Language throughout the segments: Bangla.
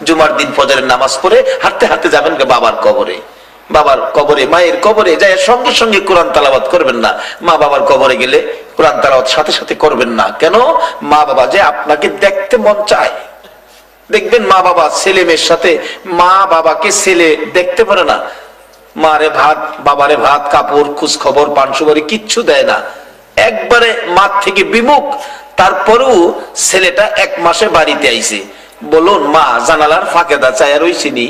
জুমার দিন ফজরের নামাজ পড়ে হাঁটতে হাঁটতে যাবেন বাবার কবরে, বাবার কবরে মায়ের কবরে যায় সঙ্গে সঙ্গে কোরআন তেলাওয়াত করবেন না। মা বাবার কবরে গেলে কোরআন তেলাওয়াত সাথে সাথে করবেন না। কেন? মা বাবা যে আপনাকে দেখতে মন চায়। দেখবেন মা বাবা ছেলে মেয়ের সাথে, মা বাবাকে ছেলে দেখতে পারে না, মারে ভাত বাবারে ভাত কাপড় খোঁজ খবর পান সুপারি কিচ্ছু দেয় না, একবারে মা থেকে বিমুখ। তারপরেও ছেলেটা 1 মাসে বাড়িতে আইছে, বলুন মা জানালার ফাঁকে দা চায়া রইছিনি,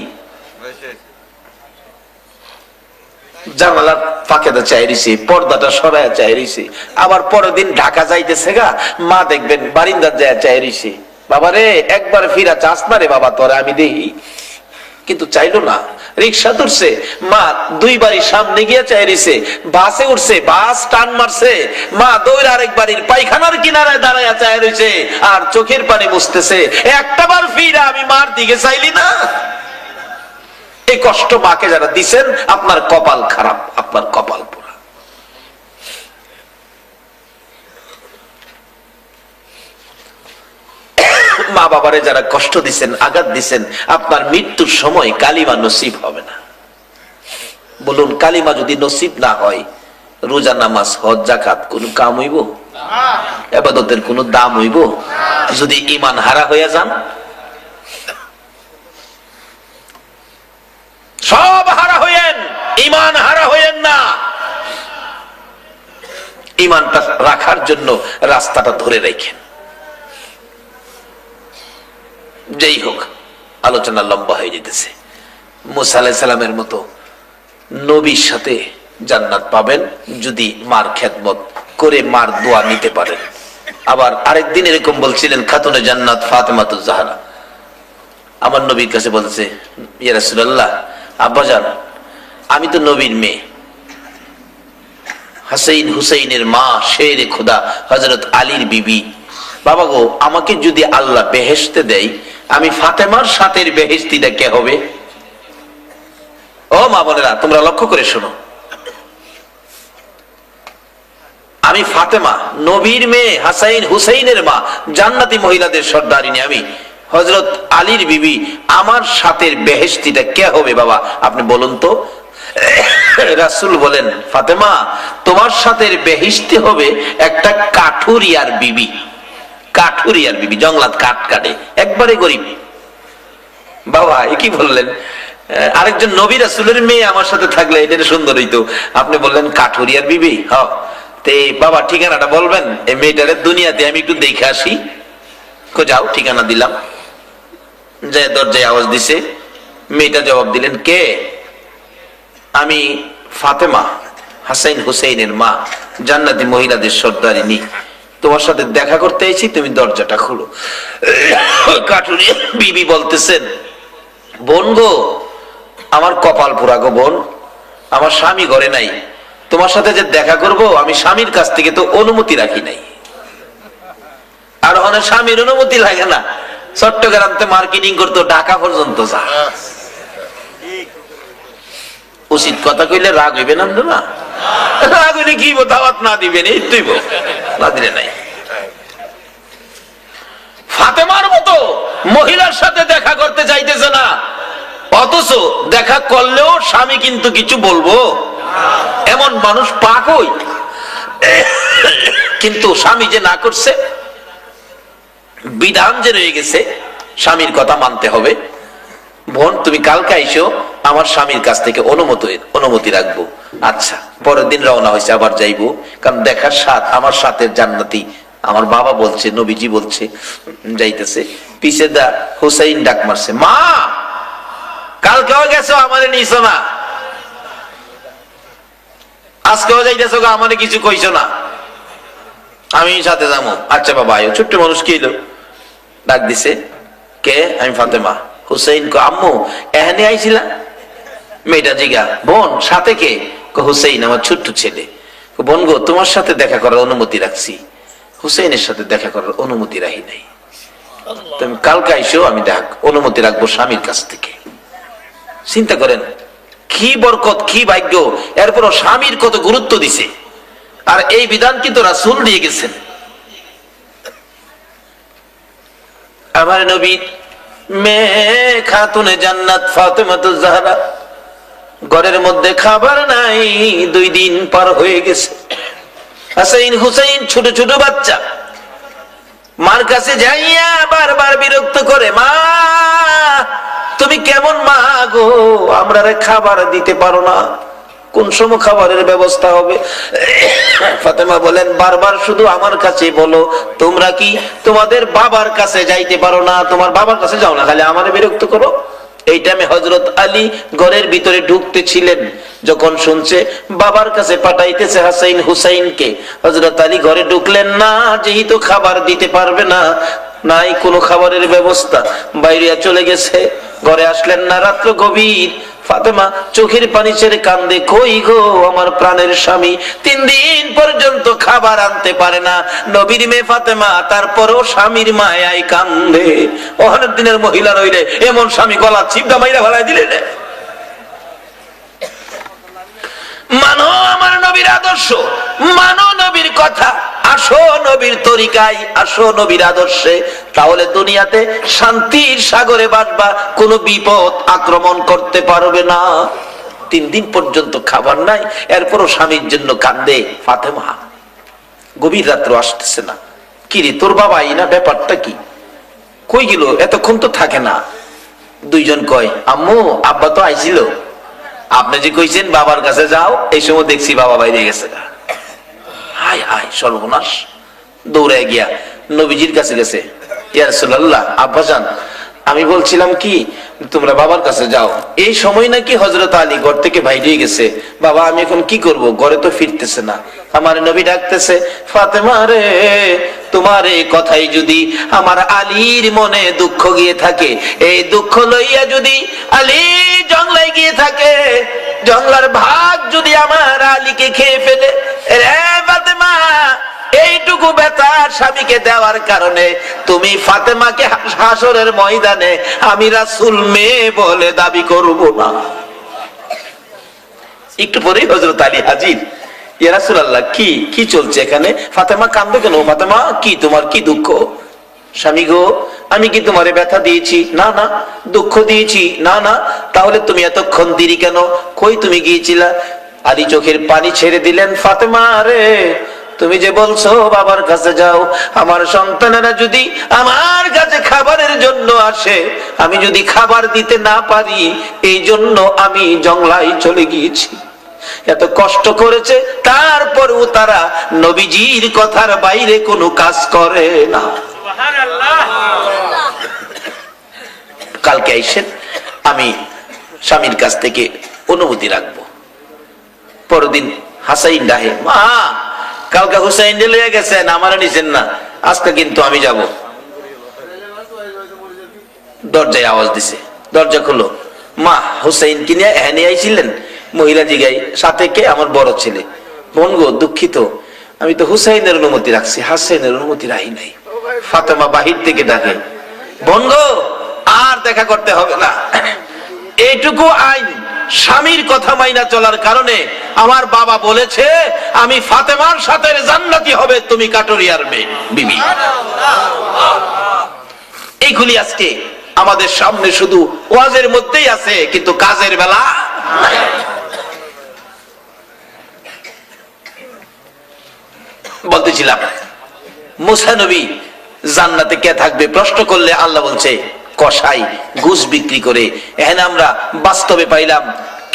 জানালার ফাঁকে দা চাই রইছে, পর্দাটা সরায়া চাই রইছে। আবার পরের দিন ঢাকা যাইতেছে গা, মা দেখবেন বারিন্দার যায় চাই রইছে, বাবা রে একবার ফিরা চাস না রে বাবা তোরে আমি দেখি, কিন্তু চাইলো না। রিক্সা ধরছে, মা 2 বাড়ির সামনে গিয়ে চাই রইছে। বাসে উঠছে, বাস টান মারছে, মা দৌড় আরেক বাড়ির পায়খানার কিনারায় দাঁড়ায় চাই রইছে আর চোখের পানি মুছতেছে, একটাবার ফিরা আমি মার দিকে চাইলি না। এই কষ্ট মাকে যারা দিছেন আপনার কপাল খারাপ, আপনার কপাল পোড়া। মা বাবারে যারা কষ্ট দিছেন, আঘাত দিছেন, আপনার মৃত্যুর সময় কালিমা নসিব হবে না। বলুন কালিমা যদি নসিব না হয়, রোজা নামাজ হজ যাকাত কোন কাম হইব? ইবাদতের কোন দাম হইব? যদি ঈমান হারা হয়ে যান, সব হারা হইয়েন, ঈমান হারা হইয়েন না। ঈমানটা রাখার জন্য রাস্তাটা ধরে রাখেন। যেই হোক, আলোচনা লম্বা হয়ে যেতেছে। মুসা আলাইহিস সালামের মতো নবীর সাথে জান্নাত পাবেন যদি মার খেদমত করে মার দোয়া নিতে পারেন। আবার আরেকদিন এরকম বলছিলেন খাতুনে জান্নাত ফাতেমাতুজ জাহরা, আমার নবীর কাছে বলছে, ইয়া রাসূলুল্লাহ আব্বাজান আমি তো নবীর মেয়ে, হাসাইন হুসাইনের মা শেরে খোদা হযরত আলীর বিবি, বাবা গো আমাকে যদি আল্লাহ বেহেশতে দেয়, আমি ফাতেমার সাথে বেহেশতিটা কে হবে? ও মা বোনেরা তোমরা লক্ষ্য করে শোনো, আমি ফাতেমা নবীর মেয়ে, হাসাইন হুসাইনের মা, জান্নাতি মহিলাদের সর্দারিনী আমি, হযরত আলীর বিবি, আমার সাথে বেহেশতিটা কে হবে বাবা আপনি বলুন তো? রাসূল বলেন, ফাতেমা তোমার সাথে বেহেশতি হবে একটা কাঠুরিয়ার বিবি, কাঠুরিয়ার বিবি, জঙ্গলাত কাঠ কাটে, একবারে গরিব। বাবা এ কি বললেন? আরেকজন নবী রাসূলের মেয়ে আমার সাথে থাকলে এটা সুন্দর হইতো, আপনি বললেন কাঠুরিয়ার বিবি। হ্যাঁ তে বাবা ঠিকানাটা বলবেন, এই মেয়েটার দুনিয়াতে আমি একটু দেখে আসি। যাও, ঠিকানা দিলাম, যে দরজায় আওয়াজ দিছে, মেয়েটা জবাব দিলেন, কে? আমি ফাতেমা, হাসাইন হুসাইনের মা, জান্নাতি মহিলাদের সর্দারিনী, তোমার সাথে দেখা করতে এসেছি, তুমি দরজাটা খুলো। কাঠুরিয়া বিবি বলতেছেন, বোন গো আমার কপাল পোড়া গো বোন, আমার স্বামী ঘরে নাই, তোমার সাথে যে দেখা করব আমি স্বামীর কাছ থেকে তো অনুমতি রাখি নাই। আর অনেক স্বামীর অনুমতি লাগে না, চট্টগ্রামতে মার্কেটিং করতো, ঢাকা পর্যন্ত যা। উচিত কথা কইলে রাগ হইবেন আপনারা? রাগ হইলে কি দাওয়াত না দিবেন, এই তুই না দিলে নাই। ফাতেমার মতো মহিলার সাথে দেখা করতে চাইতেছে না, অথচ দেখা করলেও স্বামী কিন্তু কিছু বলবো, এমন মানুষ পাক হই। কিন্তু স্বামী যে না করছে, বিধান যে রয়ে গেছে, স্বামীর কথা মানতে হবে। বোন তুমি কালকে আইসো, আমার স্বামীর কাছ থেকে অনুমতি রাখবো। আচ্ছা, পরের দিন রওনা হয়েছে, আবার যাইবো, কারণ দেখার স্বাদ আমার সাথে জান্নাতি, আমার বাবা বলছে, নবীজি বলছে, যাইতেছে। পিছে দা হুসাইন ডাক মারছে, মা কালকেও গেছো আমারে নিছো না, আজকেও যাইতেছো আমারে কিছু কইছো না, আমি সাথে যাবো। আচ্ছা বাবা আয়ো। ছোট্ট মানুষ কি এলো, ডাক দিছে, কে? আমি ফাতেমা। হুসাইন কো আম্মু এখানে আইছিলা? মেয়েটা জিগা, বোন সাথে কে? হুসাইন আমার ছোট্ট ছেলে। বোন গো তোমার সাথে দেখা করার অনুমতি রাখছি, হুসাইনের সাথে দেখা করার অনুমতি রাখি নাই, তুমি কালকে আইসো, আমি অনুমতি রাখবো স্বামীর কাছ থেকে। চিন্তা করেন কি বরকত, কি ভাগ্য, এরপরও স্বামীর কত গুরুত্ব দিছে। আর এই বিধান কিন্তু রাসূল দিয়ে গেছেন। আমার নবী মেয়ে খাতুনে জান্নাত ফাতেমাতুজ জাহরা, ঘরের মধ্যে খাবার নাই, 2 দিন পার হয়ে গেছে। হাসাইন হুসাইন ছোট ছোট বাচ্চা, মার কাছে যাইয়া বারবার বিরক্ত করে, মা তুমি কেমন মা গো, আমরা খাবার দিতে পারো না, কোন সময় খাবারের ব্যবস্থা হবে? ফাতেমা বলেন, বারবার শুধু আমার কাছে বলো, তোমরা কি তোমাদের বাবার কাছে যাইতে পারো না? তোমার বাবার কাছে যাও না, খালি আমারে বিরক্ত করো। এই টাইমে হযরত আলী ঘরের ভিতরে ঢুকতে ছিলেন, যখন শুনছে বাবার কাছে পাঠাইতেছে হাসাইন হুসাইনকে, হযরত আলী ঘরে ঢুকলেন না, যেহেতু খাবার দিতে পারবে না, নাই কোনো খাবারের ব্যবস্থা, বাইরে চলে গেছে, ঘরে আসলেন না। রাত্র গভীর, ফাতেমা চোখের পানি ছেড়ে কান্দে, কই গো আমার প্রাণের স্বামী, 3 দিন পর্যন্ত খাবার আনতে পারে না। নবীর মেয়ে ফাতেমা, তারপরও স্বামীর মায়ায় কান্দে। অনেক দিনের মহিলা রইলে এমন স্বামী গলা চিপটা মাইরা ফেলাই দিলে। মানো আমার নবীর আদর্শ, মানো নবীর কথা, আসো নবীর তরিকায়, আসো নবীর আদর্শে, তাহলে দুনিয়াতে শান্তির সাগরে বাসবা, কোনো বিপদ আক্রমণ করতে পারবে না। 3 দিন পর্যন্ত খাবার নাই, এরপরও স্বামীর জন্য কান্দে ফাতেমা। গভীর রাত্র আসতেছে না, কি রে তোর বাবা আই না, ব্যাপারটা কি, কই গেল, এতক্ষণ তো থাকে না। 2 জন কয়, আম্মু আব্বা তো আইছিল, আপনি যে কইছেন বাবার কাছে যাও, এই সময় দেখছি বাবা বাইরে গেছে। হায় হায় সর্বনাশ, দৌড়ে গিয়া নবীজির কাছে গেছে, ইয়া রাসূলুল্লাহ আব্বাজান, আমি বলছিলাম কি তোমরা বাবার কাছে যাও। এই সময় নাকি হযরত আলী ঘর থেকে বাইরে গেছে। বাবা আমি এখন কি করব, ঘরে তো ফিরতেছে না। আমার নবী ডাকতেছে, ফাতেমা রে, তোমার এই কথাই যদি আমার আলীর মনে দুঃখ গিয়ে থাকে, এই দুঃখ লইয়া যদি আলী জংলায় গিয়ে থাকে, জংলার ভাগ যদি আমার আলীকে খেয়ে ফেলে, রে ফাতেমা এইটুকু ব্যথা স্বামীকে দেওয়ার কারণে তুমি ফাতেমাকে হাসরের ময়দানে আমি রাসূল মেয়ে বলে দাবি করব না। একটু পরেই হযরত আলী হাজির, ইয়া রাসূলুল্লাহ কি কি চলছে এখানে? ফাতেমা কান্দে কেন? ফাতেমা কি তোমার কি দুঃখ? স্বামী গো, আমি কি তোমারে ব্যথা দিয়েছি? না না। দুঃখ দিয়েছি? না না। তাহলে তুমি এতক্ষণ দেরি কেন? কই তুমি গিয়েছিলা? আলী চোখের পানি ছেড়ে দিলেন, ফাতেমা রে, তুমি যে বলছো বাবার কাছে যাও, আমার সন্তানেরা যদি আমার কাছে খাবারের জন্য আসে, আমি যদি খাবার দিতে না পারি, এই জন্য আমি জংলায় চলে গিয়েছি। এত কষ্ট করেছে, তারপরেও তারা নবীজির কথার বাইরে কোনো কাজ করে না। কালকে আইসেন, আমি স্বামীর কাছ থেকে অনুমতি রাখবো। পরদিন হাসাইন ডাহে, মা কালকে হুসাইন লইয়া গেছেন, আমার নিছেন না, আজকে কিন্তু আমি যাব। দরজায় আওয়াজ দিছে, দরজা খুলো। মা হুসাইন কি নিয়ে এখানে আইছিলেন? মহিলা জিগাই, সাথে কে? আমার বড় ছেলে। বোন গো, দুঃখিত, আমি তো হুসাইনের অনুমতি রাখছি, হাসাইনের অনুমতি রাখি নাই। ফাতেমা বাহির থেকে ডাকে, বোন গো আর দেখা করতে হবে না, এইটুকু আইন স্বামীর কথা মাইনা চলার কারণে আমার বাবা বলেছে আমি ফাতেমার সাথে জান্নাতি হবে, তুমি কাটুরিয়ার মেয়ে বিবি। এইগুলি আজকে আমাদের সামনে শুধু ওয়াজের মধ্যেই আছে, কিন্তু কাজের বেলা নাই। বলতেছিলাম মুসা নবী জান্নাতে কে থাকবে প্রশ্ন করলে আল্লাহ বলছে কসাই ঘুষ বিক্রি করে। এখানে আমরা বাস্তবে পাইলাম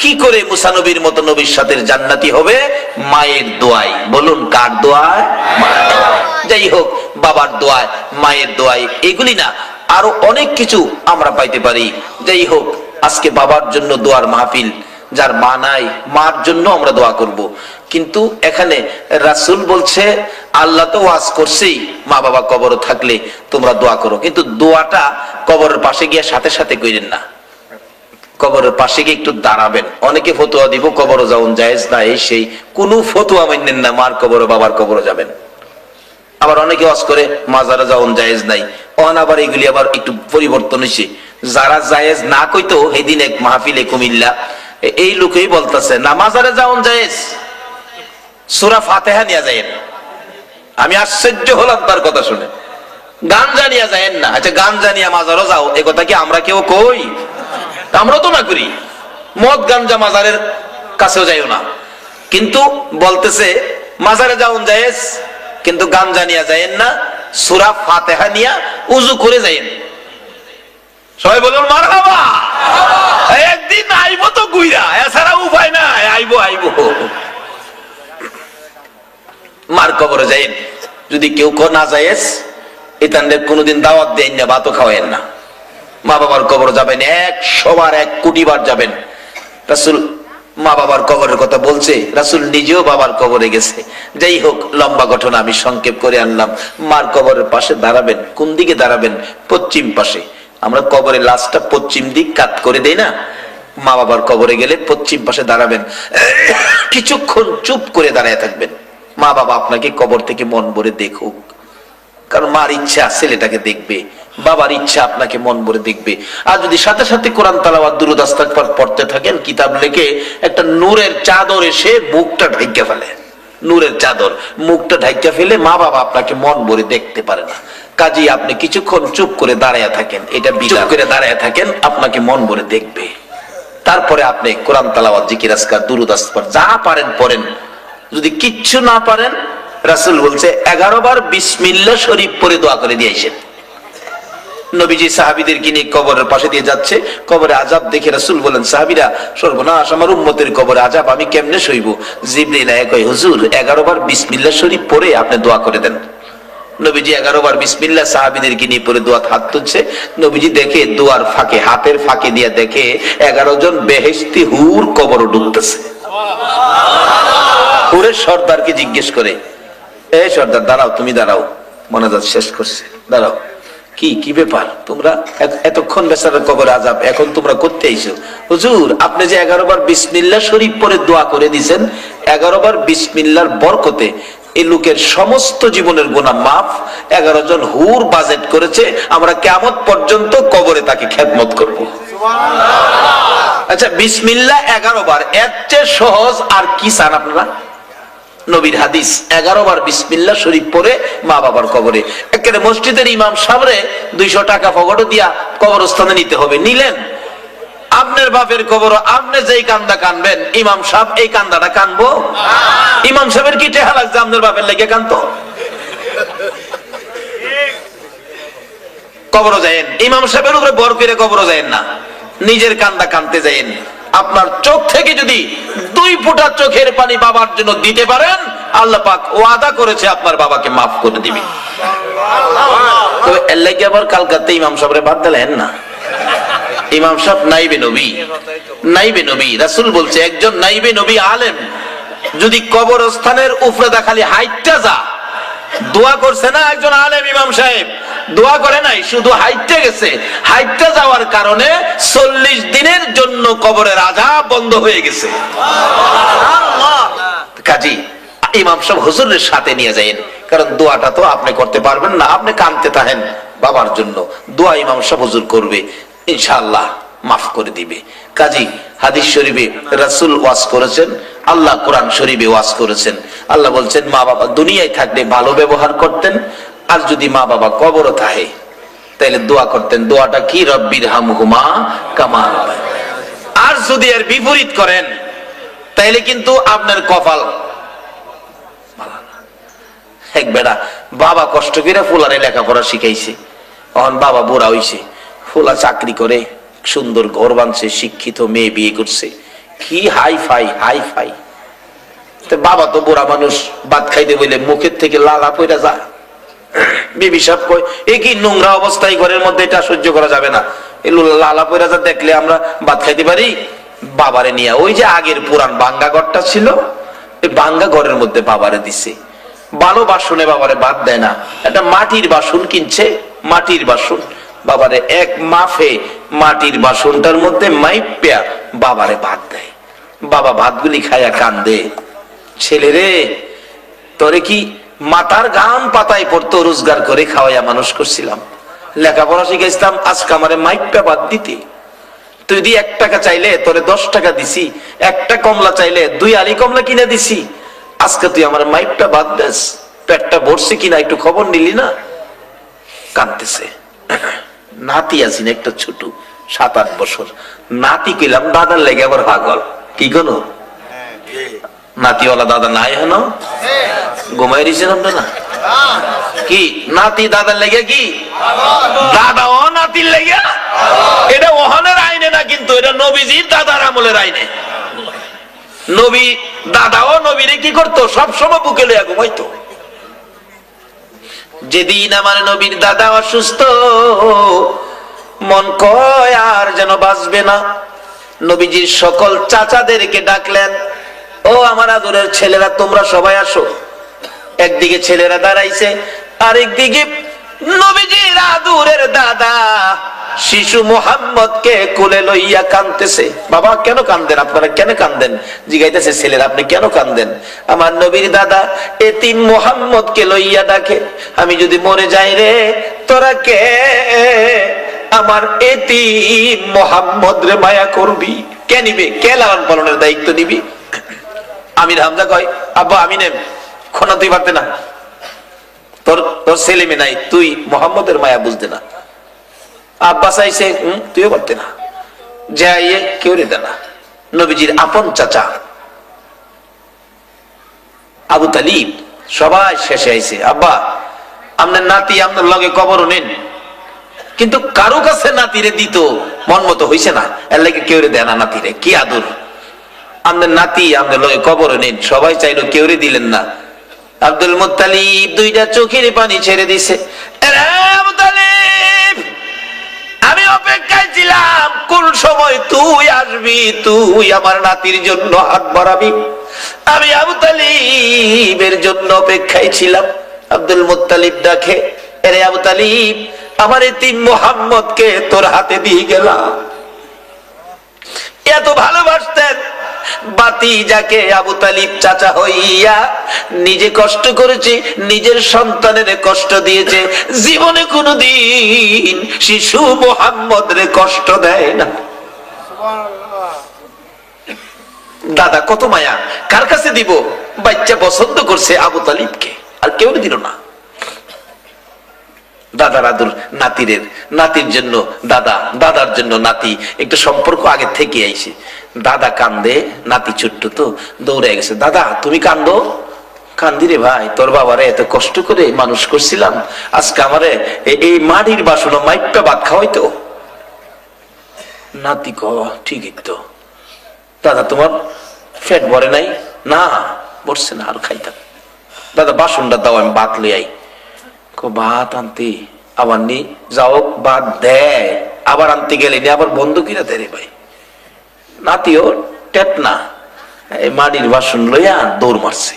কি করে মুসা নবীর মতো নবীর সাথে জান্নাতি হবে? মায়ের দোয়ায়। বলুন কার দোয়ায়? যাই হোক, বাবার দোয়ায়, মায়ের দোয়ায়, এগুলি না আরো অনেক কিছু আমরা পাইতে পারি। যাই হোক, আজকে বাবার জন্য দোয়ার মাহফিল, যার মা নাই মার জন্য আমরা দোয়া করব। কিন্তু এখানে রাসূল বলছে আল্লাহ তো ওয়াজ করছেই, মা বাবা কবর থাকলে তোমরা দোয়া করো, কিন্তু দোয়াটা কবরের পাশে গিয়ে সাথে সাথে কইরেন না, কবরের পাশে গিয়ে একটু দাঁড়াবেন। অনেকে ফতোয়া দিব কবর যাওন জায়েজ না, এই সেই, কোনো ফতোয়া মানেন না, মার কবর বাবার কবর যাবেন। আবার অনেকে ওয়াজ করে মাজারে যাওন জায়েজ নাই, অন আবার এগুলি আবার একটু পরিবর্তন হয়েছে। যারা জায়েজ না কইতো সেদিন এক মাহফিলে কুমিল্লা এই লোকেই বলতেছে না মাজারে যাওন জায়েজ, সূরা ফাতিহা নিয়ে যায়। আমি আশ্চর্য হলাম তার কথা শুনে। গান জানিয়া যায়েন না। আচ্ছা গান জানিয়া মাজারও যাও, এ কথা কি আমরা কেউ কই? আমরা তো না করি। মদ গাঞ্জা মাজারের কাছেও যাইও না, কিন্তু বলতেছে মাজারে যাওন জায়েজ, কিন্তু গান জানিয়া যায়েন না। সূরা ফাতিহা নিয়া উযু করে যায়েন। সবাই বলুন মারহাবা। একদিন আইবো তো গুইরা, এছাড়া উপায় নাই। আইবো আইবো। মার কবরে যাইন। যদি কেউ না যায়স, এতানদের কোনোদিন দাওয়াত দেন না, ভাতও খাওয়ায়েন না। মা বাবার কবর যাবেন, 100 বার 1 কোটি বার যাবেন। রাসূল মা বাবার কবরের কথা বলছে, রাসূল নিজেও বাবার কবরে গেছে। যাই হোক, লম্বা ঘটনা আমি সংক্ষেপ করে আনলাম। মার কবরের পাশে দাঁড়াবেন। কোন দিকে দাঁড়াবেন? পশ্চিম পাশে। আমরা কবরের লাশটা পশ্চিম দিক কাত করে দেই না? মা বাবার কবরে গেলে পশ্চিম পাশে দাঁড়াবেন। কিছুক্ষণ চুপ করে দাঁড়ায় থাকবেন। মা বাবা আপনাকে কবর থেকে মন ভরে দেখুক, কারণ মার ইচ্ছা ছেলেটাকে দেখবে, বাবার ইচ্ছা আপনাকে মন ভরে দেখবে। আর যদি সাথে সাথে কোরআন তেলাওয়াত দুরূদ ইস্তিগফার পড়তে থাকেন, কিতাব লেখে একটা নূরের চাদর এসে মুখটা ঢেকে ফেলে। নূরের চাদর মুখটা ঢেকে ফেলে মা বাবা আপনাকে মন ভরে দেখতে পারে না। কাজেই আপনি কিছুক্ষণ চুপ করে দাঁড়ায় থাকেন, এটা বিধান করে দাঁড়ায় থাকেন, আপনাকে মন ভরে দেখবে। তারপরে আপনি কোরআন তেলাওয়াত, জিকির আজকার, দুরূদ ইস্তিগফার যা পারেন পড়েন। যদি কিচ্ছু না পারেন, রাসূল বলছে 11 বার বিসমিল্লাহ শরীফ পড়ে দোয়া করে দিয়ে আইসেন। নবীজি সাহাবীদেরকে নিয়ে কবরের পাশে দিয়ে যাচ্ছে, কবরে আযাব দেখে রাসূল বলেন, সাহাবীরা সর্বনাশ, আমার উম্মতের কবরে আযাব, আমি কেমনে সইব? জিবরিল আয়া কয়, হুজুর 11 বার বিসমিল্লাহ শরীফ পড়ে আপনি দোয়া করে দেন। নবীজি 11 বার বিসমিল্লাহ সাহাবীদেরকে নিয়ে পড়ে দোয়া হাত তুলছে। নবীজি দেখে দোয়ার ফাঁকে, হাতের ফাঁকে দিয়ে দেখে 11 জন বেহেশতি হুর কবরে ঢুকতেছে। হুরের সর্দারকে জিজ্ঞেস করে, এই সর্দার দাঁড়াও, তুমি দাঁড়াও, মোনাজাত শেষ করছে, দাঁড়াও। কি কি ব্যাপার? তোমরা এতক্ষণ বেচারার কবরে আযাব, এখন তোমরা করতে আইছো? হুজুর, আপনি যে 11 বার বিসমিল্লাহ শরীফ পড়ে দোয়া করে দিয়েছেন, 11 বার বিসমিল্লাহর বরকতে এই লোকের সমস্ত জীবনের গুনাহ মাফ। 11 জন হুর বাজেট করেছে, আমরা কিয়ামত পর্যন্ত কবরে তাকে খেদমত করব। আচ্ছা, বিসমিল্লাহ 11 বার, এর চেয়ে সহজ আর কি চান আপনারা? নবীর হাদিস, 11 বার বিসমিল্লাহ শরীফ পড়ে মা বাবার কবরে। একেবারে মসজিদের ইমাম সাহেবরে 200 টাকা ফগড় দিয়া কবরস্থানে নিতে হবে। নিলেন, আপনার বাপের কবর, আপনি যেই কান্দা কানবেন, ইমাম সাহেব এই কান্দাটা কানবো? ইমাম সাহেবের কি টেহা লাগছে আপনার বাপের লেগে কানতো? কবর যায়েন, ইমাম সাহেবের উপরে বর করে কবর যায়েন না, নিজের কান্দা কানতে যায়েন। আপনার চোখ থেকে যদি 2 ফোঁটা চোখের পানি বাবার জন্য দিতে পারেন, আল্লাহ পাক ওয়াদা করেছে আপনার বাবাকে মাফ করে দিবে। তবে এর লাগি আবার কালকাতে ইমাম সাহেবরে বাদ দিলেন না। ইমাম সাহেব নাইবে নবী, নাইবে নবী। রাসূল বলছে, একজন নাইবে নবী আলেম যদি কবরস্থানের উপরে দা খালি হাইটটা যা, দোয়া করছে না একজন আলেম ইমাম সাহেব, দোয়া করে নাই, শুধু হাইটে গেছে। হাইটে যাওয়ার কারণে 40 দিনের জন্য কবরের আযাব বন্ধ হয়ে গেছে। কাজী ইমাম সাহেব হুজুরের সাথে নিয়ে যায়েন, কারণ দোয়াটা তো আপনি করতে পারবেন না, আপনি কানতে থাকেন বাবার জন্য, দোয়া ইমাম সাহেব হুজুর করবে, ইনশাআল্লাহ মাফ করে দিবে। কাজী হাদিস শরীফে রাসূল ওয়াজ করেছেন, আল্লাহ কোরআন শরীফে ওয়াজ করেছেন। আল্লাহ বলছেন, মা বাবা দুনিয়ায় থাকলে ভালো ব্যবহার করতেন, আর যদি মা বাবা কবরে থাকে তাহলে দোয়া করতেন। দোয়াটা কি? রব্বির হামহুমা কামা রাব্বায়ানি। আর যদি এর বিপরীত করেন তাহলে কিন্তু আপনার কপাল। এক বেড়া বাবা কষ্ট করে ফুলারে লেখাপড়া শিখাইছে, এখন বাবা বুড়া হইছে, ফুলা চাকরি করে, সুন্দর ঘর বানছে, শিক্ষিত মেয়ে বিয়ে করছে, কি হাই ফাই হাই ফাই। বাবা তো বুড়া মানুষ, ভাত খাইতে বলে মুখের থেকে লালা পয়রা যায়। বিবি সাহেব কয়, এ কি নোংরা অবস্থায় ঘরের মধ্যে, এটা সহ্য করা যাবে না, লালা পয়রা যা দেখলে আমরা ভাত খাইতে পারি। বাবারে নিয়ে ওই যে আগের পুরান বাঙ্গা ঘরটা ছিল, ওই বাঙ্গা ঘরের মধ্যে বাবারে দিছে। ভালো বাসনে বাবারে ভাত দেয় না, একটা মাটির বাসন কিনছে, মাটির বাসন বাবারে এক মাফে মাটির বাসনটার মধ্যে মাইপা বাবারে ভাত দেয়। বাবা ভাতগুলি খায়া কান্দে, ছেলে রে তোরে কি মাথার ঘাম পাতায় পড়তো, রোজগার করে খাওয়াইয়া মানুষ করছিলাম, লেখাপড়া শিখাইছিলাম, আজকে আমারে মাইপা ভাত দিতে। তুই যদি 1 টাকা চাইলে তোরে 10 টাকা দিছি, একটা কমলা চাইলে 2 আলি কমলা কিনে দিছি, আজকে তুই আমার মাইপটা ভাত দেস, পেটটা ভরছে কিনা একটু খবর নিলি না? কাঁদতেছে। নাতি আছেন একটা ছোট 7-8 বছর, নাতি কইলাম দাদার লেগে আবার পাগল। কি কোনো নাতিওয়ালা দাদা নাই হেন ঘুমাই দিয়েছেন আপনারা? কি নাতি দাদার লেগে কি দাদা ও নাতির লেগে? এটা ওহনের আইনে না, কিন্তু এটা নবীজির দাদার আমলের আইনে। নবী দাদাও নবীরে কি করতো? সবসময় বুকে লইয়া ঘুমাইতো। যেদিন আমার নবীর দাদা অসুস্থ, মন কয় আর যেন বাঁচবে না। নবীজির সকল চাচাদেরকে ডাকলেন, ও আমার আদরের ছেলেরা তোমরা সবাই আসো। একদিকে ছেলেরা দাঁড়াইছে, আরেকদিকে নবীজির আদরের দাদা শিশু মুহাম্মদকে কোলে লইয়া কাঁদতেছে। বাবা কেন কাঁদেন আপনারা? কেন কাঁদেন জিগাইতেছে ছেলেরা, আপনি কেন কাঁদেন? আমার নবীর দাদা এতিম মুহাম্মদকে লইয়া ডাকে, আমি যদি মরে যাই রে তোরা কে আমার এতিম মুহাম্মদ রে মায়া করবি? কে নিবে? কে লালন পালনের দায়িত্ব নিবি? আমির হামজা কয়, আব্বা আমি নেব। খোনা তুই পারতে না, তোর তোর ছেলে মেয়ে নাই, তুই মুহাম্মদের মায়া বুঝতে না। আব্বা চাইছে, তুইও পারতে না, যাইয়ে কেউ রে দেনা। নবীজির আপন চাচা আবু তালিব সবাই শেষে আইছে, আব্বা আপনার নাতি আপনার লগে কবরও নেন, কিন্তু কারো কাছে নাতিরে দিত মন মতো হইছে না, এর লাগে কেউ রে দেয় না নাতিরে। কি আদর! আপনার নাতি আপনার লগে কবরও নেন, সবাই চাইলো কেউ রে দিলেন না। আব্দুল মুত্তালিব দুইটা চোখের পানি ছেড়ে দিছে। আমি অপেক্ষায় ছিলাম কোন সময় তুই আসবি, তুই আমার নাতির জন্য হাত বাড়াবি। আমি আবু তালিবের জন্য অপেক্ষায় ছিলাম। আব্দুল মুত্তালিব ডাকে, আরে আবু তালিব আমার এতিম মুহাম্মদকে তোর হাতে দিয়ে গেলাম। এত ভালোবাসতেন বাতি যাকে আবু তালিব চাচা হইয়া নিজে কষ্ট করেছে, নিজের সন্তানের কষ্ট দিয়েছে, জীবনে কোনদিন শিশু মুহাম্মদ রে কষ্ট দেয় না। দাদা কত মায়া, কার কাছে দিব? বাচ্চা পছন্দ করছে আবু তালিবকে, আর কেউ দিল না। দাদার আদর নাতিরের, নাতির জন্য দাদা, দাদার জন্য নাতি, একটা সম্পর্ক আগে থেকে আইছে। দাদা কান্দে, নাতি ছোট্ট তো দৌড়ে গেছে, দাদা তুমি কান্দো? কান্দি রে ভাই, তোর বাবারে এত কষ্ট করে মানুষ করছিলাম, আজকে আমারে এই মাটির বাসন মাইপা ভাত খাওয়াইতো। নাতি ক ঠিকই তো। দাদা তোমার পেট ভরে নাই? না ভরছে না, আর খাইতাম। দাদা বাসনটা দাও, আমি ভাত লই আই। ভাত আনতে আবার নি যাও, ভাত দেয়, আবার আনতে গেলে আবার বন্ধ কিনা দেয় রে ভাই। নাতিও টেট না, মাটির বাসন লইয়া দৌড় মারছে,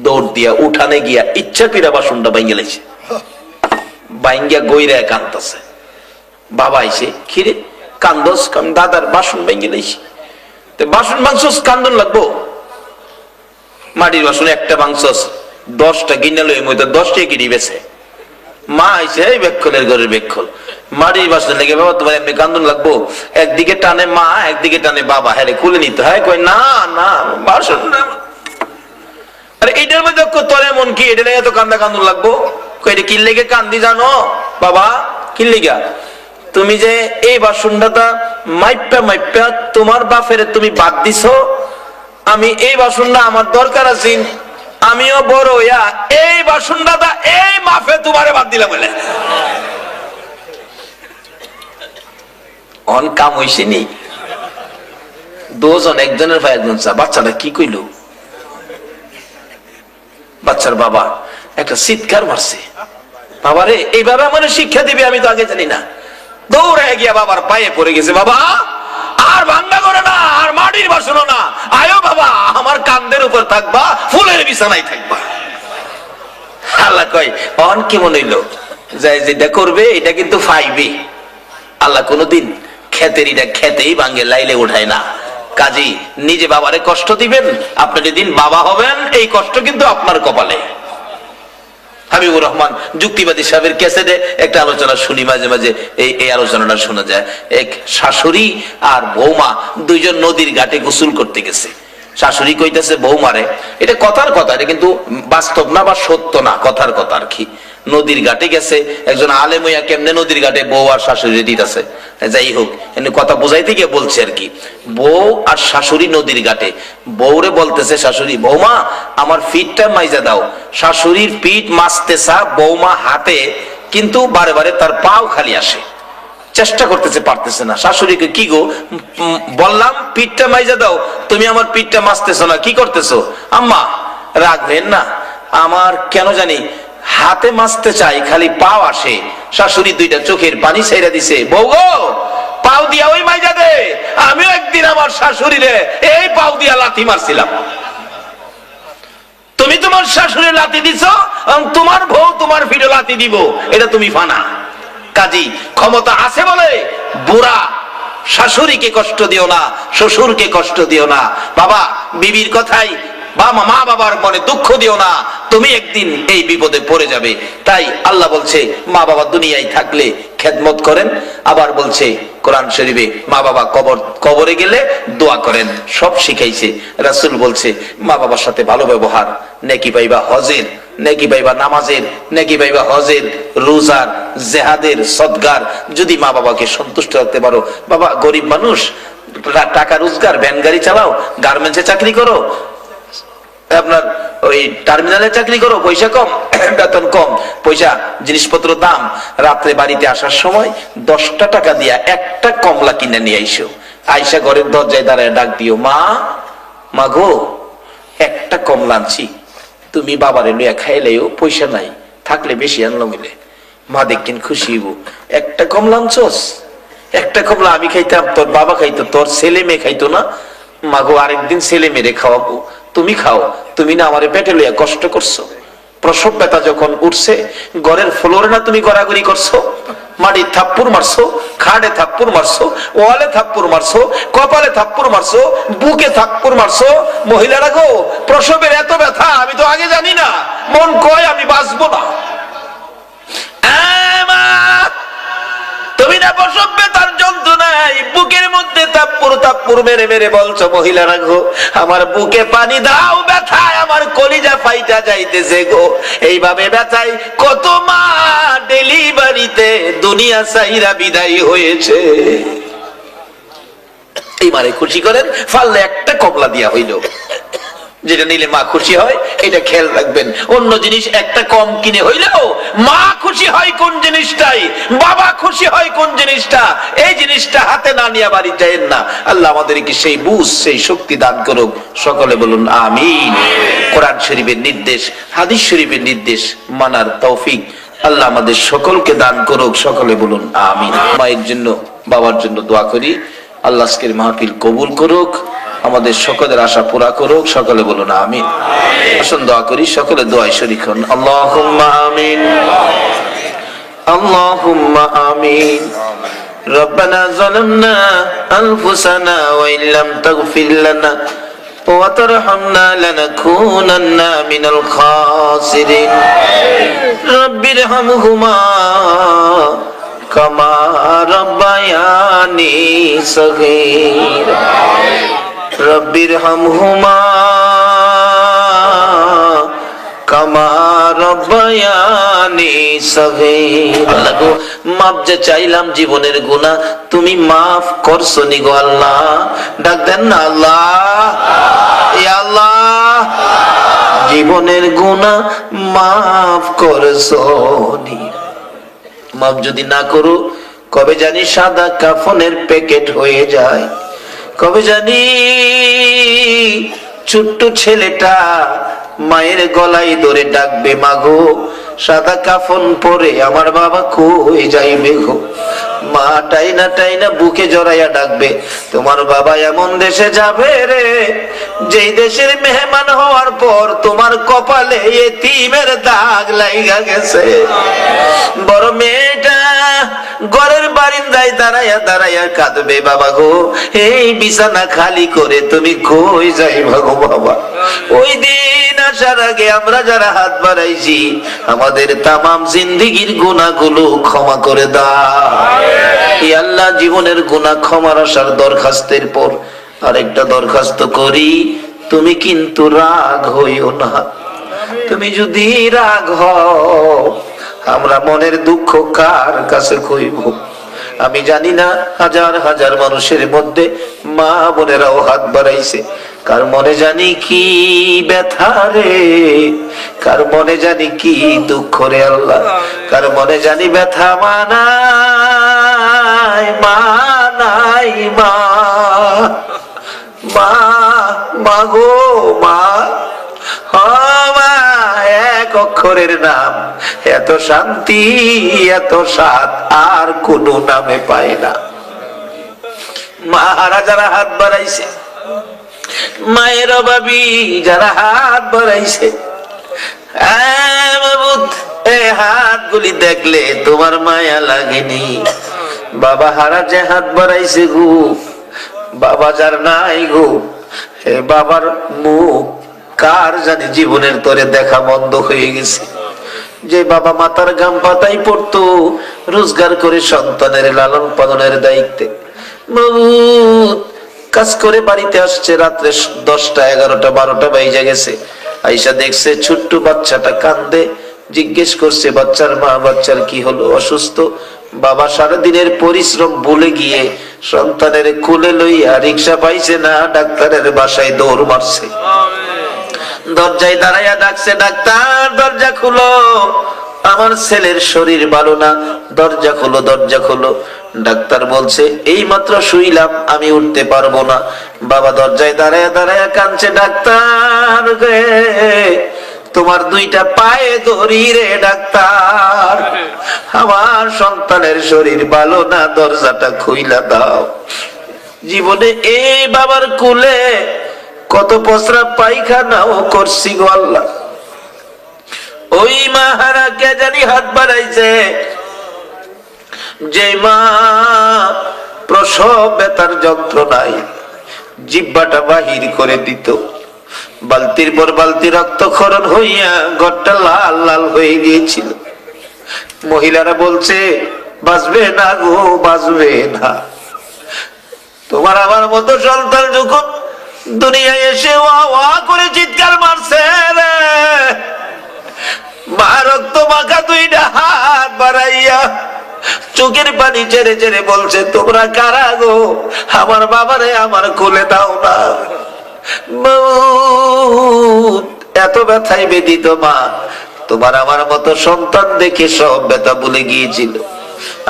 দৌড় দিয়া উঠানে গিয়া ইচ্ছা কইরা বাসনটা ভাঙ্গে লাইছে, ভাঙ্গিয়া গইরা কান্দতেছে। বাবা আইছে, খিরে কান্দস? দাদার বাসন ভাঙ্গে লাইছি। বাসন ভাঙছস, কান্দন লাগবো? মাটির বাসন একটা ভাঙছস, 10টা কিনে লই মধ্যে 10টা কিনে বেছে। মা আইছে, এই বেক্ষলের ঘরের বেক্ষল, মাটির বাসন লেগে বাবা তোমার এমনি কান্দন লাগবো? একদিকে টানে মা, একদিকে টানে বাবা, হ্যাঁ খুলে নিতে হয়। কই না না বাসন না। আরে এটার মধ্যে তোর এমন কি, এটা লেগে তো কান্দা কান্দন লাগবো? কই এটা কি লেগে কান্দি জানো বাবা? কি লেগা? তুমি যে এই বাসনটা মাইপা মাইপা তোমার বাপের তুমি বাদ দিছো, আমি এই বাসনটা আমার দরকার আছে, আমিও বড় হইয়া এই বাসনটা এই মাফে তোমারে বাদ দিলাম বলে অন কাম হইছে নি। দুজন, একজনের ভাই একজন চা। বাচ্চাটা কি কইল? বাচ্চার বাবা একটা চিৎকার মারছে, বাবারে এইভাবে আমার শিক্ষা দিবে আমি তো আগে জানি না। দৌড়ে গিয়া বাবার পায়ে পড়ে গেছে, বাবা আর ভাঙ্গা করে না, আর মাটির বাসনও না, আয়ো বাবা আমার কান্দের উপর থাকবা, ফুলের বিছানায় থাকবা। আল্লাহ কয় অন কেমন হইলো, যাই যেটা করবে এটা কিন্তু ফাইবে। আল্লাহ কোনদিন খেতের এটা খেতেই ভাঙ্গে লাইলে উঠায় না। কাজী নিজে বাবারে কষ্ট দিবেন, আপনি যেদিন বাবা হবেন এই কষ্ট কিন্তু আপনার কপালে। হাবিবুর রহমান যুক্তিবাদী সাহেবের ক্যাসেটে একটা আলোচনা শুনি মাঝে মাঝে, এই আলোচনাটা শোনা যায়। এক শাশুড়ি আর বৌমা দুইজন নদীর ঘাটে গোসল করতে গেছে। শাশুড়ি কইতেছে বৌমারে, এটা কথার কথা, এটা কিন্তু বাস্তব না বা সত্য না, কথার কথা আর কি। নদীর ঘাটে গেছে, একজন আলেম হইয়া কেমনে নদীর ঘাটে বউ আর শাশুড়ি দিতেছে। যাই হোক, এমনি কথা বুঝাইতে গিয়ে বলছে আর কি, বউ আর শাশুড়ি নদীর ঘাটে, বউরে বলতেছে শাশুড়ি, বৌমা আমার পিঠটা মাইজা দাও। শাশুড়ির পিঠ মাছতেছা বৌমা হাতে, কিন্তু বারে বারে তার পাও খালি আসে, চেষ্টা করতেছে পারতেছে না। শাশুড়িকে, কি গো বললাম পিঠটা মাইজা দাও, তুমি আমার পিঠটা মাছতেছো না, কি করতেছো? আম্মা রাখবেন না, আমার কেন জানি হাতে মাছতে চাই, খালি পাও আসে। শাশুড়ি দুইটা চোখের পানি ছেড়ে দিছে, বউ গো পাও দিয়া ওই মাইজা দে। আমিও একদিন আমার শাশুড়িরে এই পাও দিয়া লাথি মারছিলাম। তুমি তোমার শাশুড়ি লাথি দিছো, তোমার বউ তোমার ফিরে লাথি দিব, এটা তুমি ফানা। কাজী ক্ষমতা আছে বলে বুড়া শাশুড়িকে কষ্ট দিও না, শ্বশুরকে কষ্ট দিও না। বাবা বিবির কথাই বা মা বাবার মনে দুঃখ দিও না, তুমি একদিন এই বিপদে পড়ে যাবে। তাই আল্লাহ বলছে মা বাবা দুনিয়ায় থাকলে খেদমত করেন, আবার বলছে কোরআন শরীফে মা বাবা কবরে গেলে দোয়া করেন, সব শিখাইছে। রাসূল বলছে মা বাবার সাথে ভালো ব্যবহার, নেকি পাইবা হজের, নেকি পাইবা নামাজের, নেকি পাইবা হজের, রোজার, জেহাদের, সদগার, যদি মা বাবাকে সন্তুষ্ট রাখতে পারো। বাবা গরিব মানুষ, টাকা রোজগার, ভ্যান গাড়ি চালাও, গার্মেন্টসে চাকরি করো, আপনার ওই টার্মিনালে চাকরি করো, পয়সা কম, বেতন কম, পয়সা জিনিসপত্র দাম, রাত্রে বাড়িতে আসার সময় 10টা টাকা দিয়া একটা কমলা কিনে নিয়ে আইসো, আইসা ঘরের দরজায় দাঁড়ায় ডাক দিও, মা মা গো একটা কমলা আনছি, তুমি বাবারে লইয়া খাইলেও, পয়সা নাই, থাকলে বেশি আনলো মিলে। মা দেখেন খুশি হইব, একটা কমলা আনছস, একটা কমলা আমি খাইতাম, তোর বাবা খাইতো, তোর ছেলে মেয়ে খাইতো না। মা গো আরেকদিন ছেলে মেয়ে খাওয়াবো, তুমি খাও, তুমি না আমারে পেটে লইয়া কষ্ট করছো, প্রসব ব্যথা যখন উঠছে ঘরের ফ্লোরে না তুমি গড়াগড়ি করছো, মাটি থাপ্পুর মারছো, খাটে থাপ্পুর মারছো, ওয়ালে থাপ্পুর মারছো, কপালে থাপ্পুর মারছো, বুকে থাপ্পুর মারছো। মহিলারা গো প্রসবের এত ব্যথা আমি তো আগে জানি না, মন কয় আমি বাঁচবো না। তুমি না প্রসব ব্যথার যন্ত্রণায় বুকের মধ্যে থাপ্পুর থাপ্পুর মেরে মেরে বলছো, মহিলারা গো আমার বুকে পানি দাও, ব্যথায় আমার কলিজা ফাইটা যাইতেছে গো। এইভাবে ব্যথায় কত মা ডেলিভারিতে দুনিয়া সাইরা বিদায় হয়েছে। এই মারে খুশি করেন, ফাললে একটা কমলা দিয়া হইল, যেটা নিলে মা খুশি হয়, এটা খেয়াল রাখবেন। অন্য জিনিস একটা কম কিনে হইলেও মা খুশি হয় কোন জিনিসটাই, বাবা খুশি হয় কোন জিনিসটা, এই জিনিসটা হাতে না নিয়ে বাড়ি যায়েন না। আল্লাহ আমাদেরকে সেই বুঝ, সেই শক্তি দান করুক, সকলে বলুন আমিন। কোরআন শরীফের নির্দেশ, হাদিস শরীফের নির্দেশ মানার তৌফিক আল্লাহ আমাদের সকলকে দান করুক, সকলে বলুন আমিন। মায়ের জন্য বাবার জন্য দোয়া করি, আল্লাহ আজকের মাহফিল কবুল করুক, আমাদের সকলের আশা পুরা করুক, সকলে বলুন আমিন। আসুন দোয়া করি, সকলে দোয়ায় শরীক হন। আল্লাহুম্মা আমিন, আল্লাহুম্মা আমিন। রব্বানা যালামনা আনফুসানা ওয়া ইল্লাম তাগফির লানা ওয়া তারহামনা লানাকুনান্না মিনাল খাসিরিন। রব্বিরহামহুমা কামা রাব্বায়ানি সগীরা। রব্বিরহামহুমা কামা রাব্বায়ানি সগীরা। আল্লাহ গো মাপ যে চাইলাম জীবনের গুনাহ, তুমি মাফ করছো নি গো আল্লাহ। ডাক দেন না আল্লাহ, ইয়া আল্লাহ জীবনের গুনাহ মাফ করছো নি। মাফ যদি না করো, কবে জানি সাদা কাফনের প্যাকেট হয়ে যায়, কবে জানি ছোট্ট ছেলেটা মায়ের গলায় ধরে ডাকবে, মাগো সাদা কাফন পরে আমার বাবা কই যাইবে গো। মা টাইনা টাইনা বুকে জড়াইয়া ডাকবে, তোমার বাবা এমন দেশে যাবে রে, যেই দেশের মেহমান হওয়ার পর তোমার কপালে এতিমের দাগ লাইগা গেছে। বড় মেয়েটা ঘরের বারিন্দায় দাঁড়াইয়া দাঁড়াইয়া কাঁদবে, বাবা গো এই বিছানা খালি করে তুমি কই যাইবা গো বাবা। ওই দিন আসার আগে আমরা যারা হাত বাড়াইছি, আমাদের তামাম জিন্দেগির গুনাহগুলো ক্ষমা করে দাও। ই আল্লাহ জীবনের গুনাহ ক্ষমার আসার দরখাস্তের পর আরেকটা দরখাস্ত করি, তুমি কিন্তু রাগ হইও না। তুমি যদি রাগ হও, আমরা মনের দুঃখ কার কাছে কইব? আমি জানি না হাজার হাজার মানুষের মধ্যে মা বোনেরাও হাত বাড়াইছে, কার মনে জানি কি ব্যথা রে, কার মনে জানি কি দুঃখ রে আল্লাহ, কার মনে জানি ব্যথা। মানাই মানাই মা, মা মা গো মা, এক অক্ষরের নাম, এত শান্তি এত স্বাদ আর কোন নামে পায় না। মারা যারা হাত বাড়াইছে, মায়ের অভাবী যারা হাত বাড়াইছে, হাত গুলি দেখলে তোমার মায়া লাগেনি? বাবা হারা যে হাত বাড়াইছে গো, বাবা যার নাই গো, হে বাবার মুখ কার জানি জীবনের তরে দেখা বন্ধ হয়ে গেছে। যে বাবা মাতার গাম পাতাই পড়তো রোজগার করে সন্তানের লালন পালনের দায়িত্বে, কাজ করে বাড়িতে আসছে রাত্রে 10টা 11টা 12টা বেজে গেছে, আইসা দেখছে ছোট্ট বাচ্চাটা কান্দে, জিজ্ঞেস করছে বাচ্চার মা, বাচ্চার কি হলো? অসুস্থ। বাবা সারাদিনের পরিশ্রম ভুলে গিয়ে সন্তানের কোলে লইয়া রিক্সা পাইছে না, ডাক্তারের বাসায় দৌড় মারছে। দরজায় দাঁড়াইয়া ডাকছে, ডাক্তার দরজা খুলো, আমার ছেলের শরীর ভালো না, দরজা খুলো দরজা খুলো। ডাক্তার বলছে এই মাত্র শুইলাম, আমি উঠতে পারবো না। বাবা দরজায় দাঁড়াইয়া দাঁড়াইয়া কাঁদছে, ডাক্তার গে তোমার 2টা পায়ে ধরি রে ডাক্তার, আমার সন্তানের শরীর ভালো না, দরজাটা খুইলা দাও। জীবনে এই বাবার কোলে কত পসরা পায়খানাও করছি গো আল্লাহ। ওই মাহারা কে জানি হাত বাড়াইছে, যে মা প্রসব ব্যথার যন্ত্রণায় জিহ্বাটা বাহির করে দিত, বালতির পর বালতি রক্তক্ষরণ হইয়া ঘরটা লাল লাল হয়ে গিয়েছিল। মহিলারা বলছে বাঁচবে না গো, বাঁচবে না। তোমার আমার মতো সন্তান যখন দুনিয়ায় এসে ওয়া ওয়া করে চিৎকার মারছে রে, মা রক্ত মাখা 2টা হাত বাড়াইয়া চোখের পানি ছেড়ে ছেড়ে বলছে তোমরা কারা গো, আমার বাবারে আমার কোলে দাও না। এত ব্যথায় বেদিত মা তোমার আমার মতো সন্তান দেখে সব ব্যথা ভুলে গিয়েছিল।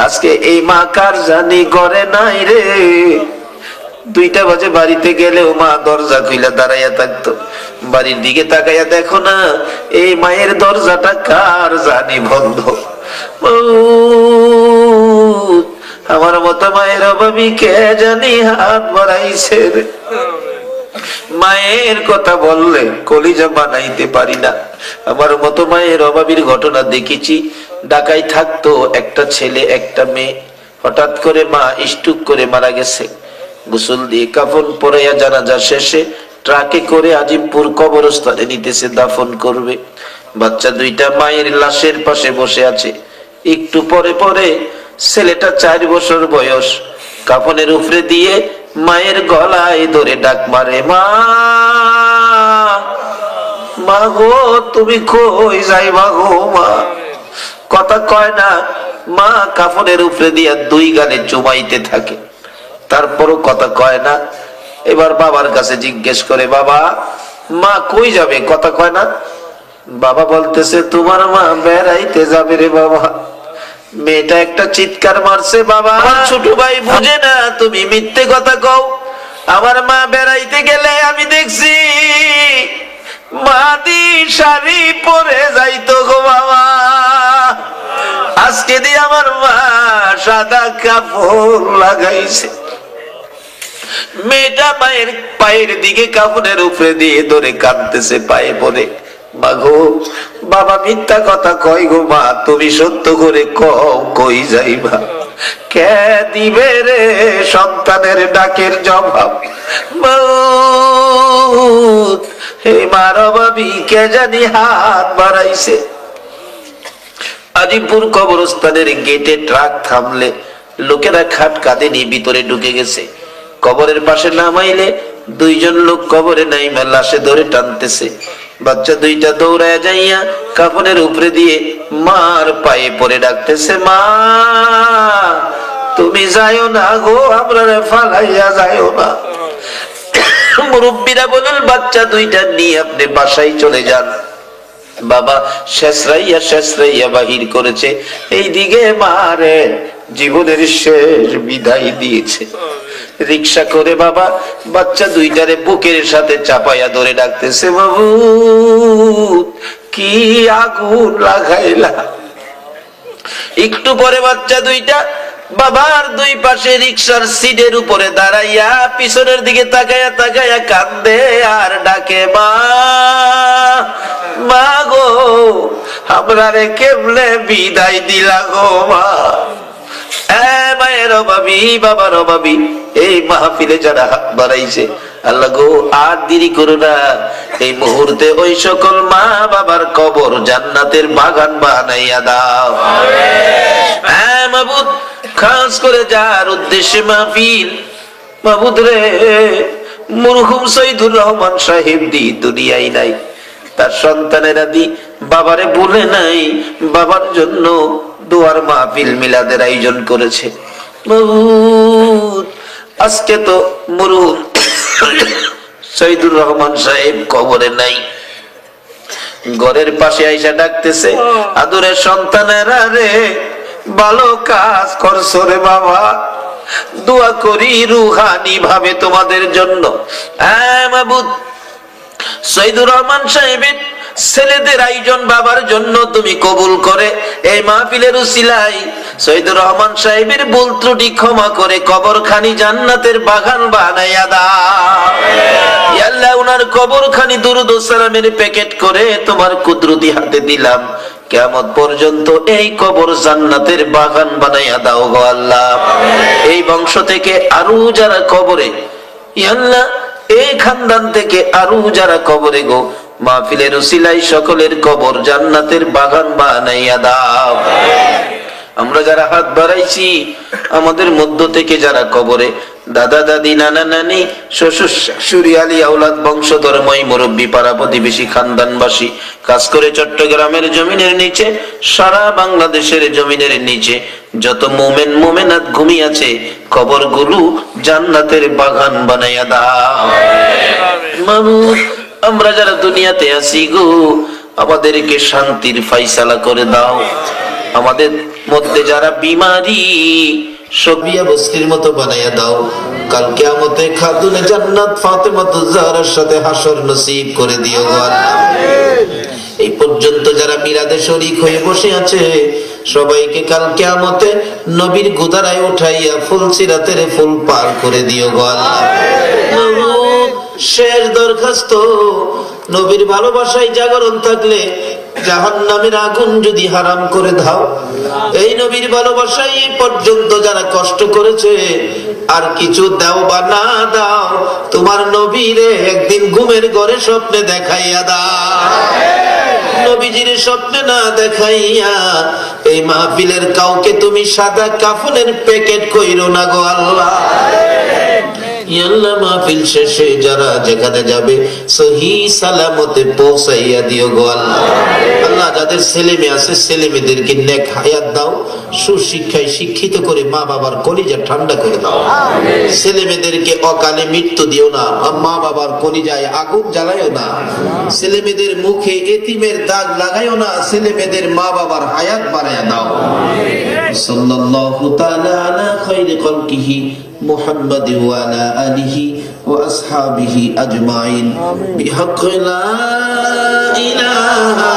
আজকে এই মা কার জানি করে নাই রে। 2টা বাজে বাড়িতে গেলেও মা দরজা খুলে দাঁড়াইয়া থাকতো, বাড়ির দিকে তাকাইয়া দেখো না এই মায়ের দরজাটা কার জানি বন্ধ। আমার মতো মায়ের অভাবী কে জানি হাত বাড়াইছে রে। মায়ের কথা বললে কলিজা বানাইতে পারি না। আমার মতো মায়ের অভাবীর ঘটনা দেখেছি। ঢাকায় থাকতো একটা ছেলে একটা মেয়ে, হঠাৎ করে মা স্ট্রোক করে মারা গেছে। গোসল দিয়ে কাফন পরাইয়া জানাজা শেষে ট্রাকে করে আজিমপুর কবরস্থানে নিতেছে, দাফন করবে। বাচ্চা 2টা মায়ের লাশের পাশে বসে আছে। একটু পরে পরে ছেলেটা 4 বছর বয়স কাফনের উপরে দিয়ে মায়ের গলায় ধরে ডাক মারে, মা মা গো তুমি কই যাইবা গো মা। কথা কয় না, মা কাফনের উপরে দিয়া 2 গালে চুমাইতে থাকে, তারপরও কথা কয় না। এবার বাবার কাছে জিজ্ঞেস করে, বাবা মা কই যাবে? কথা কয় না। বাবা বলতেছে তোমার মা বেড়াইতে যাবে রে বাবা। মেয়েটা একটা চিৎকার মারছে, বাবা ছোট ভাই বুঝে না তুমি মিথ্যে কথা কও, আমার মা বেড়াইতে গেলে আমি দেখছি মাদি শাড়ি পরে যাইতো গো বাবা, আজকে দিয়ে আমার মা সাদা কাপড় লাগাইছে। মেয়েটা মায়ের পায়ের দিকে কাপড়ের উপরে দিয়ে ধরে কাঁদতেছে পায়ে পড়ে, মাগো বাবা মিথ্যা কথা কয় গো মা, তুমি সত্য করে কও কই যাইবা। কে দিবে রে সন্তানের ডাকের জবাব? হে মার অভাবী কে জানি হাত বাড়াইছে। আজিমপুর কবরস্থানের গেটে ট্রাক থামলে লোকেরা খাট কাঁধে নিয়ে ভিতরে ঢুকে গেছে। কবরের পাশে নামাইলে 2 জন লোক কবরে নাইমা লাশে ধরে টানতেছে। বাচ্চা দুইটা দৌড়ায় যাইয়া কাফনের উপরে দিয়ে মার পায়ে পড়ে ডাকতেছে, মা তুমি যাইও না গো, আমরা ফালাইয়া যাইও না। মুরব্বীরা বলেন, বাচ্চা দুইটা নিয়ে আপনি বাসায় চলে যান। বাবা শেষরাইয়া বাহির করেছে, এইদিকে মারে জীবনের শেষ বিদায় দিয়েছে। রিক্সা করে বাবা বাচ্চা দুইটারে বুকের সাথে চাপাইয়া ধরে ডাকতেছে, বাবু কি আগুন লাগাইলা। একটু পরে বাচ্চা দুইটা বাবার দুই পাশে রিক্সার সিটের উপরে দাঁড়াইয়া পিছনের দিকে তাকাইয়া তাকাইয়া কান্দে আর ডাকে, মা মা গো, আপনারে কেমনে বিদায় দিলা গো মা। মায়ের অভাবী, বাবার অভাবী, এই মাহফিলে যারা হাত বাড়াইছে, আল্লাহ গো আর দেরি করো না, এই মুহূর্তে ওই সকল মা বাবার কবর জান্নাতের বাগান বানাইয়া দাও। হ্যাঁ মাবুদ, খাস করে যার উদ্দেশ্যে মাহফিল, মাবুদ রে, মরহুম সৈয়দুর রহমান সাহেব দি দুনিয়ায় নাই, তার সন্তানেরা দি বাবারে বলে নাই, বাবার জন্য দোয়ার মাহফিল মিলাদের আয়োজন করেছে। আজকে তো মরহুম সৈয়দুর রহমান সাহেব কবরে নাই, ঘরের পাশে আইসা ডাকতেছে, আদরের সন্তানেরা রে, ভালো কাজ করছো রে বাবা, দোয়া করি রুহানি ভাবে তোমাদের জন্য। হ্যাঁ মাবুদ, সৈয়দুর রহমান সাহেবের ছেলেদের আয়োজন বাবার জন্য তুমি কবুল করে এই মাহফিলের উসিলায় সৈয়দুর রহমান সাহেবের ভুল ত্রুটি ক্ষমা করে কবরখানি জান্নাতের বাগান বানাইয়া দাও। ইয়া আল্লাহ, উনার কবরখানি দুরূদ ও সালামের প্যাকেট করে তোমার কুদরতি হাতে দিলাম, কিয়ামত পর্যন্ত এই কবর জান্নাতের বাগান বানাইয়া দাও গো আল্লাহ। এই বংশ থেকে আরো যারা কবরে, ইয়া আল্লাহ এই খানদান থেকে আরো যারা কবরে গো, মাহফিলের উসিলায় সকলের কবর জান্নাতের বাগান বানাইয়া দাও। আমরা যারা হাত বাড়াইছি, আমাদের মধ্য থেকে যারা কবরে, দাদা দাদি, নানা নানি, শ্বশুর শাশুড়ি, আলী আওলাদ, বংশধরময় মুরব্বী, পাড়া প্রতিবেশী, খানদানবাসী, কাজ করে চট্টগ্রামের জমিনের নিচে, সারা বাংলাদেশের জমিনের নিচে যত মোমেন মোমেনাত ঘুমিয়েছে, কবরগুলো জান্নাতের বাগান বানাইয়া দাও। মাবুদ, আমরা যারা দুনিয়াতে আছি গো, আমাদেরকে শান্তির ফায়সালা করে দাও। আমাদের মধ্যে যারা বিমারি, সবিয়া বস্তির মতো বানাইয়া দাও। কাল কিয়ামতে খাতুনে জান্নাত ফাতেমাতুজ জাহরার সাথে হাসর নসিব করে দিও গো আল্লাহ। এই পর্যন্ত যারা মিলাদে শরীক হয়ে বসে আছে, সবাইকে কাল কিয়ামতে নবীর গোদারায় উঠাইয়া ফুল সিরাতের ফুল পার করে দিও গো আল্লাহ। শেষ দরখাস্ত, নবীর ভালোবাসায় জাগরণ থাকলে জাহান্নামের আগুন যদি হারাম করে দাও। এই নবীর ভালোবাসায় এই পর্যন্ত যারা কষ্ট করেছে, আর কিছু দাও বা না দাও, তোমার নবীরে একদিন ঘুমের ঘরে স্বপ্নে দেখাইয়া দাও। নবীজির স্বপ্নে না দেখাইয়া এই মাহফিলের কাউকে তুমি সাদা কাফনের প্যাকেট কইরো না গো আল্লাহ। মাহফিল শেষে যারা যেখানে যাবে সহি সালামতে পৌঁছাইয়া দিও গো আল্লাহ। আল্লাহ, যাদের ছেলে মেয়ে আছে, ছেলে মেয়েদেরকে নেক হায়াত দাও, সুশিক্ষায় শিক্ষিত করে মা বাবার কলিজা ঠান্ডা করে দাও। ছেলে মেয়েদেরকে অকালে মৃত্যু দিও না, মা বাবার কলিজায় আগুন জ্বালাইও না। ছেলে মেয়েদের মুখে এতিমের দাগ লাগাইও না, ছেলে মেয়েদের মা বাবার হায়াত বাড়াইয়া দাও। সাল্লাল্লাহু তাআলা আলা খায়রি খালকিহি মুহাম্মাদ ওয়া আলা আলিহি ওয়া আসহাবিহি আজমাইন বিহাক্কি লা ইলাহা